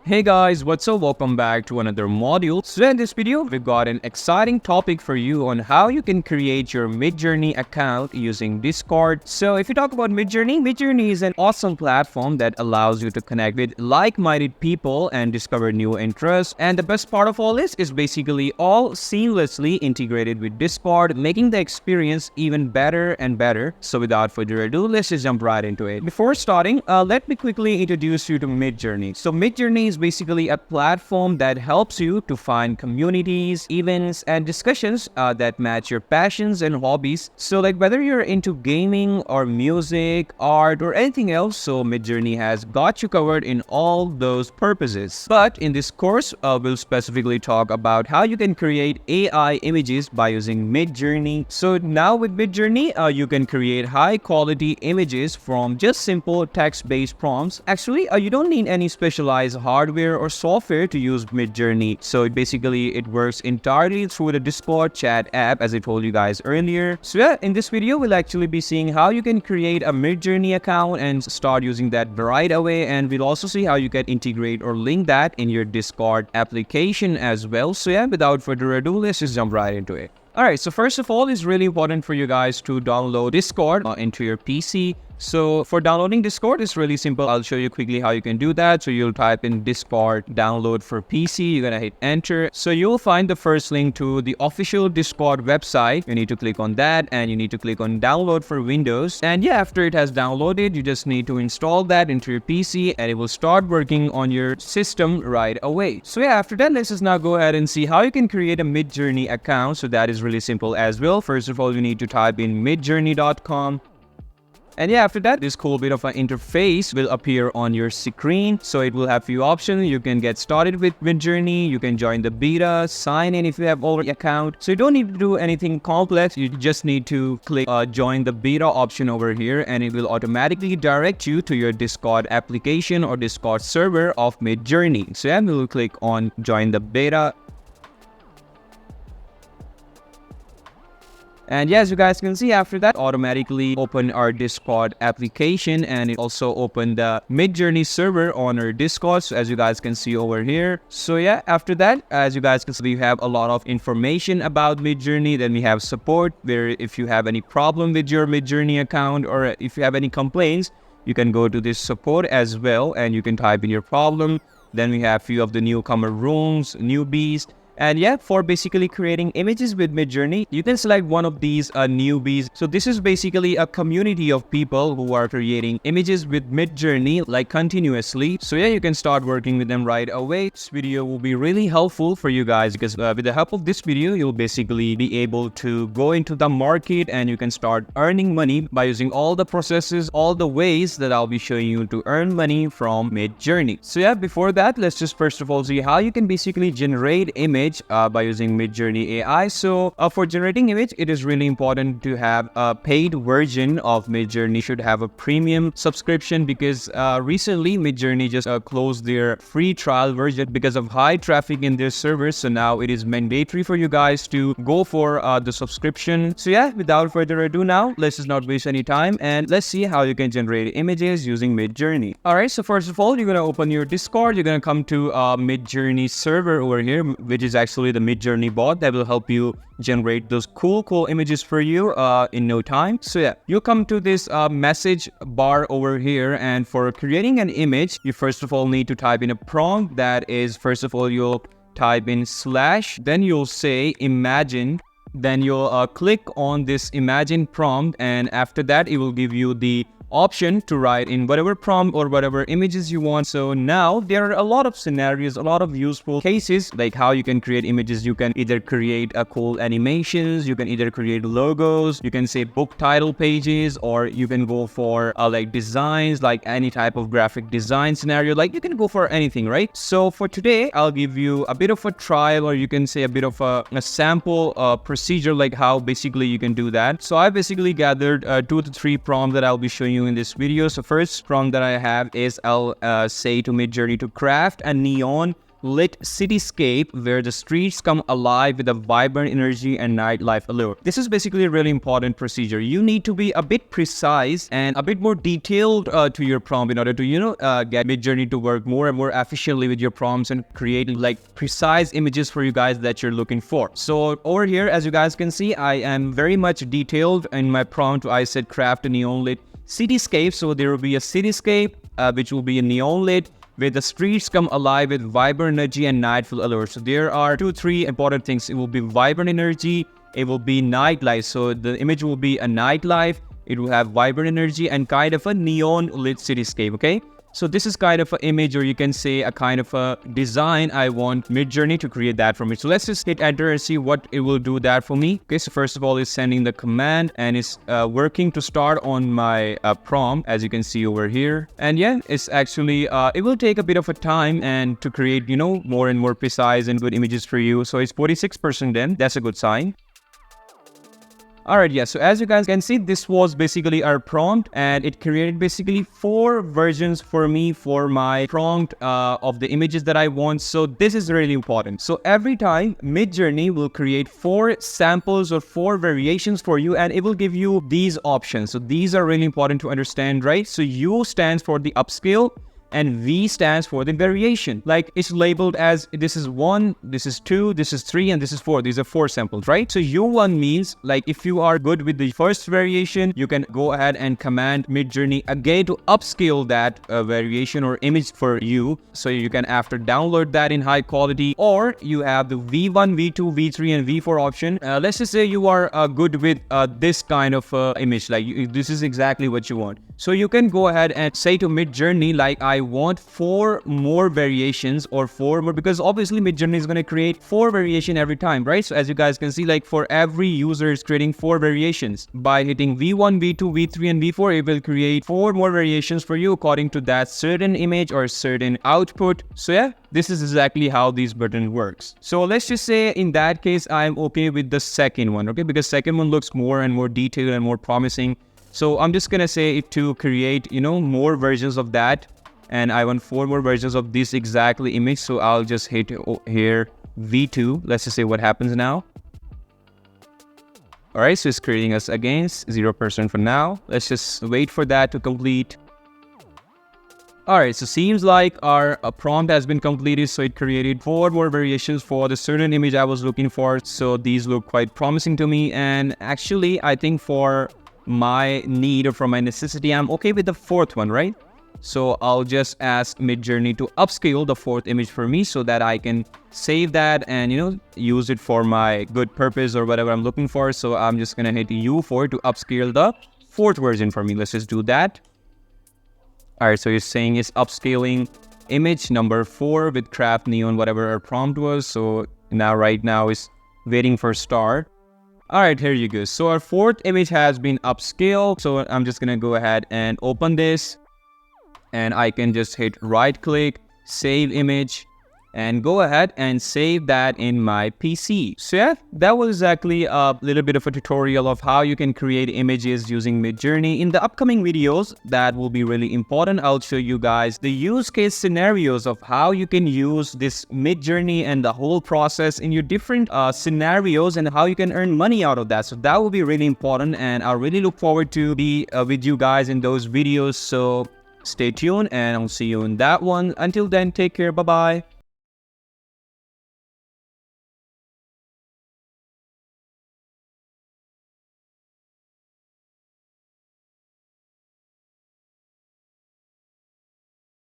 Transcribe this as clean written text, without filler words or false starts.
Hey guys, what's up? Welcome back to another module. So in this video, we've got an exciting topic for you on how you can create your Midjourney account using Discord. So if you talk about Midjourney is an awesome platform that allows you to connect with like-minded people and discover new interests. And the best part of all this is basically all seamlessly integrated with Discord, making the experience even better and better. So without further ado, let's just jump right into it. Before starting, let me quickly introduce you to Midjourney. So Midjourney is basically a platform that helps you to find communities, events, and discussions that match your passions and hobbies. So like whether you're into gaming or music, art, or anything else, so Midjourney has got you covered in all those purposes. But in this course, we'll specifically talk about how you can create AI images by using Midjourney. So now with Midjourney, you can create high quality images from just simple text-based prompts. Actually, you don't need any specialized hardware or software to use Midjourney. So it works entirely through the Discord chat app, as I told you guys earlier. So yeah, in this video, we'll actually be seeing how you can create a Midjourney account and start using that right away. And we'll also see how you can integrate or link that in your Discord application as well. So yeah, without further ado, let's just jump right into it. Alright, so first of all, it's really important for you guys to download Discord into your PC. So for downloading Discord, it's really simple. I'll show you quickly how you can do that. So you'll type in Discord download for PC. You're gonna hit enter. So you'll find the first link to the official Discord website. You need to click on that and you need to click on download for Windows. And yeah, after it has downloaded, you just need to install that into your PC and it will start working on your system right away. So yeah, after that, let's just now go ahead and see how you can create a Midjourney account. So that is really simple as well. First of all, you need to type in midjourney.com. And yeah, after that, this cool bit of an interface will appear on your screen. So it will have few options. You can get started with Midjourney. You can join the beta, sign in if you have already account. So you don't need to do anything complex. You just need to click join the beta option over here and it will automatically direct you to your Discord application or Discord server of Midjourney. So yeah, we'll click on join the beta. And yeah, as you guys can see, after that, automatically open our Discord application and it also opened the Midjourney server on our Discord, so as you guys can see over here. So yeah, after that, as you guys can see, we have a lot of information about Midjourney. Then we have support, where if you have any problem with your Midjourney account or if you have any complaints, you can go to this support as well and you can type in your problem. Then we have few of the newcomer rooms, newbies. And yeah, for basically creating images with Midjourney, you can select one of these newbies. So this is basically a community of people who are creating images with Midjourney like continuously. So yeah, you can start working with them right away. This video will be really helpful for you guys because with the help of this video, you'll basically be able to go into the market and you can start earning money by using all the processes, all the ways that I'll be showing you to earn money from Midjourney. So yeah, before that, let's just first of all see how you can basically generate image by using Midjourney AI. So for generating image, it is really important to have a paid version of Midjourney. Should have a premium subscription because recently Midjourney just closed their free trial version because of high traffic in their servers. So now it is mandatory for you guys to go for the subscription. So yeah, without further ado now, let's just not waste any time and let's see how you can generate images using Midjourney. Alright, so first of all, you're gonna open your Discord. You're gonna come to Midjourney server over here, which is actually the Midjourney bot that will help you generate those cool images for you in no time. So yeah, you'll come to this message bar over here, and for creating an image, you first of all need to type in a prompt. That is, first of all, you'll type in / then you'll say imagine. Then you'll click on this imagine prompt, and after that it will give you the option to write in whatever prompt or whatever images you want. So now there are a lot of scenarios, a lot of useful cases, like how you can create images. You can either create cool animations, you can either create logos, you can say book title pages, or you can go for like designs, like any type of graphic design scenario. Like you can go for anything, right? So for today, I'll give you a bit of a trial, or you can say a bit of a sample procedure, like how basically you can do that. So I basically gathered 2 to 3 prompts that I'll be showing you in this video. So first prompt that I have is I'll say to Midjourney to craft a neon lit cityscape where the streets come alive with a vibrant energy and nightlife allure. This is basically a really important procedure. You need to be a bit precise and a bit more detailed to your prompt in order to, get Midjourney to work more and more efficiently with your prompts and create like precise images for you guys that you're looking for. So over here, as you guys can see, I am very much detailed in my prompt. I said craft a neon lit cityscape. So there will be a cityscape, which will be a neon lit, where the streets come alive with vibrant energy and nightful allure. So there are 2-3 important things. It will be vibrant energy, it will be nightlife. So the image will be a nightlife, it will have vibrant energy and kind of a neon lit cityscape, okay? So this is kind of an image, or you can say a kind of a design. I want Midjourney to create that for me. So let's just hit enter and see what it will do that for me. Okay, so first of all, it's sending the command and it's working to start on my prompt, as you can see over here. And yeah, it's actually, it will take a bit of a time and to create, more and more precise and good images for you. So it's 46% then, that's a good sign. Alright, yeah, so as you guys can see, this was basically our prompt and it created basically 4 versions for me for my prompt of the images that I want. So this is really important. So every time Midjourney will create 4 samples or 4 variations for you and it will give you these options. So these are really important to understand, right? So U stands for the upscale and V stands for the variation. Like it's labeled as this is 1, this is 2, this is 3, and this is 4. These are 4 samples, right? So U1 means like if you are good with the first variation, you can go ahead and command Midjourney again to upscale that variation or image for you. So you can after download that in high quality, or you have the V1, V2, V3, and V4 option. Let's just say you are good with this kind of image, like this is exactly what you want. So you can go ahead and say to Midjourney, like I want 4 more variations or 4 more, because obviously Midjourney is going to create 4 variation every time, right? So as you guys can see, like for every user is creating 4 variations. By hitting V1, V2, V3, and V4, it will create 4 more variations for you according to that certain image or certain output. So yeah, this is exactly how this button works. So let's just say in that case, I'm okay with the second one, okay? Because second one looks more and more detailed and more promising. So I'm just gonna say to create, more versions of that. And I want 4 more versions of this exactly image. So I'll just hit here V2. Let's just say what happens now. All right, so it's creating us again 0% for now. Let's just wait for that to complete. All right, so seems like our prompt has been completed. So it created 4 more variations for the certain image I was looking for. So these look quite promising to me. And actually, I think for my need or for my necessity, I'm okay with the 4th one, right? So I'll just ask Midjourney to upscale the 4th image for me so that I can save that and, use it for my good purpose or whatever I'm looking for. So I'm just going to hit U4 to upscale the 4th version for me. Let's just do that. All right, so you're saying it's upscaling image number 4 with craft neon, whatever our prompt was. So now right now it's waiting for start. All right, here you go. So our 4th image has been upscaled. So I'm just going to go ahead and open this. And I can just hit right click, save image, and go ahead and save that in my PC. So yeah, that was exactly a little bit of a tutorial of how you can create images using Midjourney. In the upcoming videos, that will be really important. I'll show you guys the use case scenarios of how you can use this Midjourney and the whole process in your different scenarios and how you can earn money out of that. So that will be really important, and I really look forward to be with you guys in those videos. So stay tuned and I'll see you in that one. Until then, take care. Bye-bye.